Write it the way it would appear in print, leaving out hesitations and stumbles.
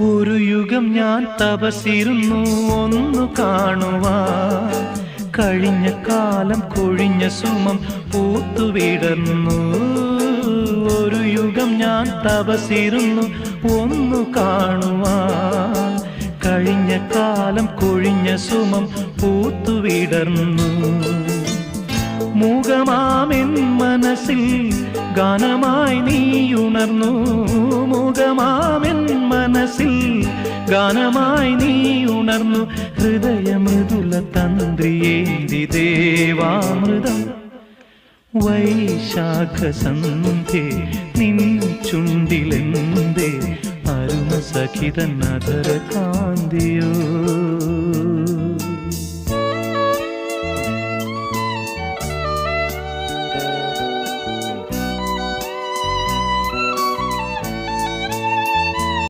ഒരു യുഗം ഞാൻ തപസിരുന്നു ഒന്നു കാണുവാൻ, കഴിഞ്ഞ കാലം കൊഴിഞ്ഞ സുമം പൂത്തുവിടർന്നു. ഒരു യുഗം ഞാൻ തപസിരുന്നു ഒന്നു കാണുവാൻ, കഴിഞ്ഞ കാലം കൊഴിഞ്ഞ സുമം പൂത്തുവിടർന്നു. മുഖമാമെൻ മനസ്സിൽ ഗാനമായി നീ ഉണർന്നു. മുഖമാമെൻ മനസ്സിൽ ഗാനമായി നീ ഉണർന്നു. ഹൃദയമൃദുല തന്ത്രിയേന്തി ദേവാമൃതം വൈശാഖസന്ധ്യേ നിൻ ചുണ്ടിലെന്തേ അരുണ സഖിതൻ അധര കാന്തിയോ.